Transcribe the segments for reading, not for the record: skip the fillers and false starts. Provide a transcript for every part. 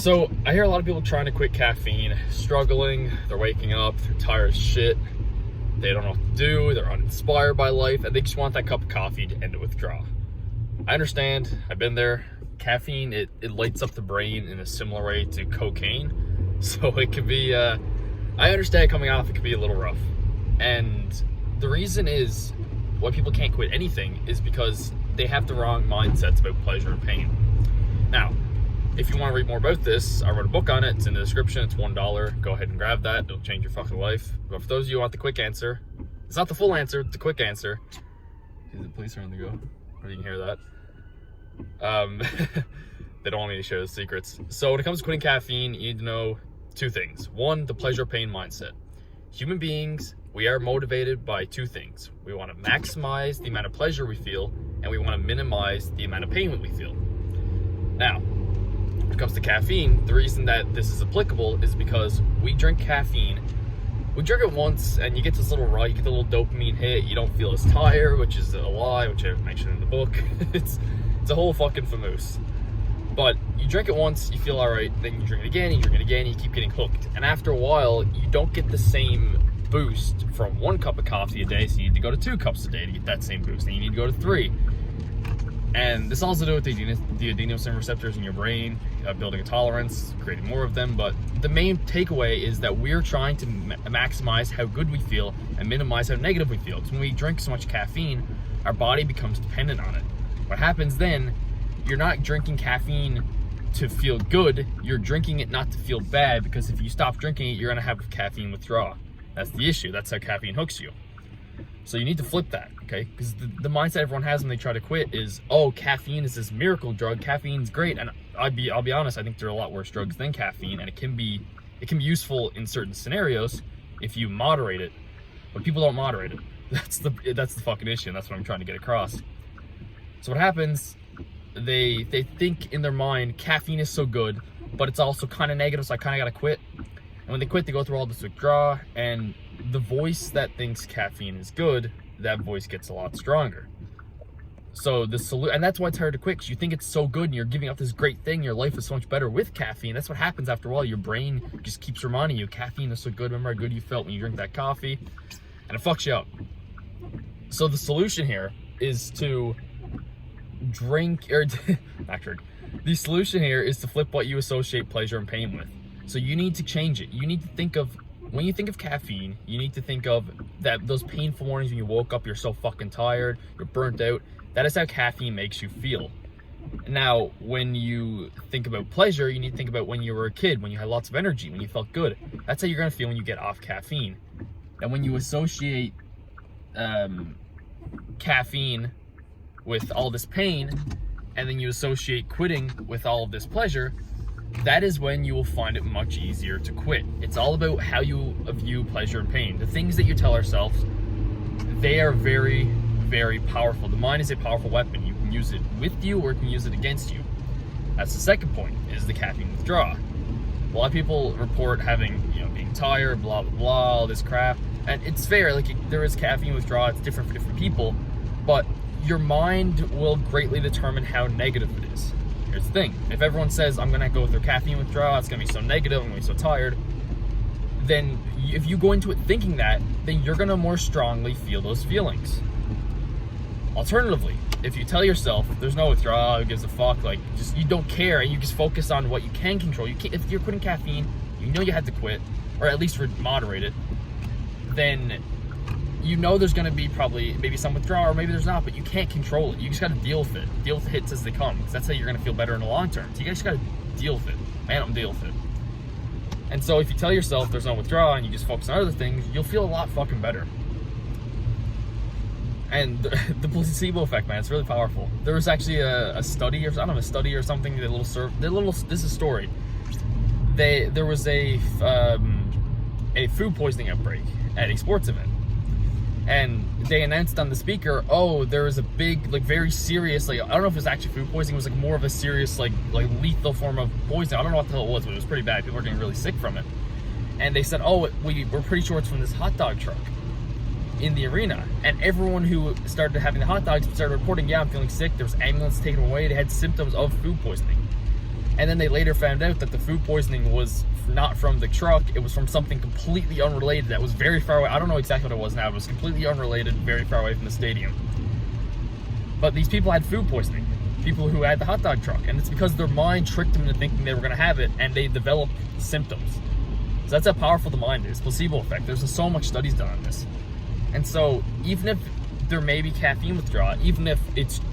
So I hear a lot of people trying to quit caffeine, struggling, they're waking up, they're tired as shit, they don't know what to do, they're uninspired by life, and they just want that cup of coffee to end a withdrawal. I understand, I've been there. Caffeine, it lights up the brain in a similar way to cocaine. So it can be, I understand coming off, it can be a little rough. And the reason is why people can't quit anything is because they have the wrong mindsets about pleasure and pain. Now, if you want to read more about this, I wrote a book on it. It's in the description. It's $1. Go ahead and grab that. It'll change your fucking life. But for those of you who want the quick answer, it's not the full answer, it's the quick answer. The police are on the go. Or you can hear that. They don't want me to share the secrets. So when it comes to quitting caffeine, you need to know two things. One, the pleasure pain mindset. Human beings, we are motivated by two things. We want to maximize the amount of pleasure we feel, and we want to minimize the amount of pain that we feel. Now, when it comes to caffeine, the reason that this is applicable is because we drink caffeine. We drink it once and you get this little rush, you get the little dopamine hit, you don't feel as tired, which is a lie, which I mentioned in the book. It's a whole fucking famoose. But you drink it once, you feel alright, then you drink it again, you keep getting hooked. And after a while, you don't get the same boost from 1 cup of coffee a day, so you need to go to 2 cups a day to get that same boost. Then you need to go to 3. And this has to do with the adenosine receptors in your brain, building a tolerance, creating more of them. But the main takeaway is that we're trying to maximize how good we feel and minimize how negative we feel. Because when we drink so much caffeine, our body becomes dependent on it. What happens then, you're not drinking caffeine to feel good, you're drinking it not to feel bad, because if you stop drinking it, you're gonna have caffeine withdrawal. That's the issue, that's how caffeine hooks you. So you need to flip that, okay? Because the mindset everyone has when they try to quit is, oh, caffeine is this miracle drug, caffeine's great. And I'll be honest, I think there are a lot worse drugs than caffeine, and it can be useful in certain scenarios if you moderate it, but people don't moderate it. That's the fucking issue, and that's what I'm trying to get across. So what happens, they think in their mind, caffeine is so good, but it's also kind of negative, so I kind of gotta quit. And when they quit, they go through all this withdrawal, and the voice that thinks caffeine is good, that voice gets a lot stronger. So and that's why it's hard to quit, because you think it's so good and you're giving up this great thing, your life is so much better with caffeine. That's what happens after a while. Your brain just keeps reminding you, caffeine is so good, remember how good you felt when you drink that coffee, and it fucks you up. So the solution here is to drink, or not drink. The solution here is to flip what you associate pleasure and pain with. So you need to change it. You need to think of, when you think of caffeine, you need to think of those painful mornings when you woke up, you're so fucking tired, you're burnt out. That is how caffeine makes you feel. Now, when you think about pleasure, you need to think about when you were a kid, when you had lots of energy, when you felt good. That's how you're gonna feel when you get off caffeine. And when you associate caffeine with all this pain, and then you associate quitting with all of this pleasure, that is when you will find it much easier to quit. It's all about how you view pleasure and pain. The things that you tell ourselves, they are very, very powerful. The mind is a powerful weapon. You can use it with you or you can use it against you. That's the second point, is the caffeine withdrawal. A lot of people report having, being tired, blah, blah, blah, all this crap. And it's fair, like there is caffeine withdrawal, it's different for different people, but your mind will greatly determine how negative it is. Here's the thing, if everyone says, I'm gonna go through caffeine withdrawal, it's gonna be so negative, I'm gonna be so tired, then if you go into it thinking that, then you're gonna more strongly feel those feelings. Alternatively, if you tell yourself, there's no withdrawal, who gives a fuck, like, just, you don't care, and you just focus on what you can control. If you're quitting caffeine, you know you had to quit, or at least moderate it, then there's going to be maybe some withdrawal, or maybe there's not, but you can't control it. You just got to deal with it. Deal with the hits as they come, because that's how you're going to feel better in the long term. So you guys got to deal with it. Man, I'm deal with it. And so if you tell yourself there's no withdrawal and you just focus on other things, you'll feel a lot fucking better. And the placebo effect, man, it's really powerful. There was actually a study, or I don't know, a study or something. This is a story. There was a food poisoning outbreak at a sports event. And they announced on the speaker, oh, there was a big, very serious, I don't know if it was actually food poisoning, it was more of a serious, lethal form of poisoning. I don't know what the hell it was, but it was pretty bad. People were getting really sick from it. And they said, oh, we're pretty sure it's from this hot dog truck in the arena. And everyone who started having the hot dogs started reporting, yeah, I'm feeling sick. There was ambulance taken away. They had symptoms of food poisoning. And then they later found out that the food poisoning was not from the truck, it was from something completely unrelated that was very far away. I don't know exactly what it was now, it was completely unrelated, very far away from the stadium. But these people had food poisoning, people who had the hot dog truck, and it's because their mind tricked them into thinking they were going to have it, and they developed symptoms. So that's how powerful the mind is. Placebo effect. There's so much studies done on this. And so even if there may be caffeine withdrawal, even if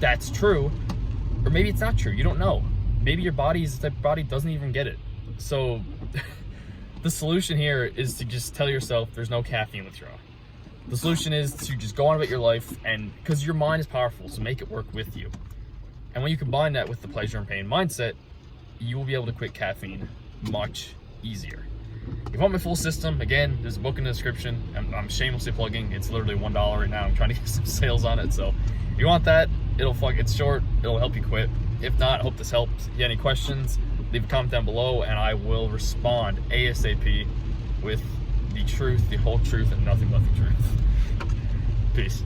that's true, or maybe it's not true, you don't know. Maybe your body doesn't even get it. So the solution here is to just tell yourself there's no caffeine withdrawal. The solution is to just go on about your life, and because your mind is powerful, so make it work with you. And when you combine that with the pleasure and pain mindset, you will be able to quit caffeine much easier. If you want my full system, again, there's a book in the description. I'm shamelessly plugging. It's literally $1 right now. I'm trying to get some sales on it. So if you want that, it's short. It'll help you quit. If not, I hope this helps. If you have any questions, leave a comment down below, and I will respond ASAP with the truth, the whole truth, and nothing but the truth. Peace.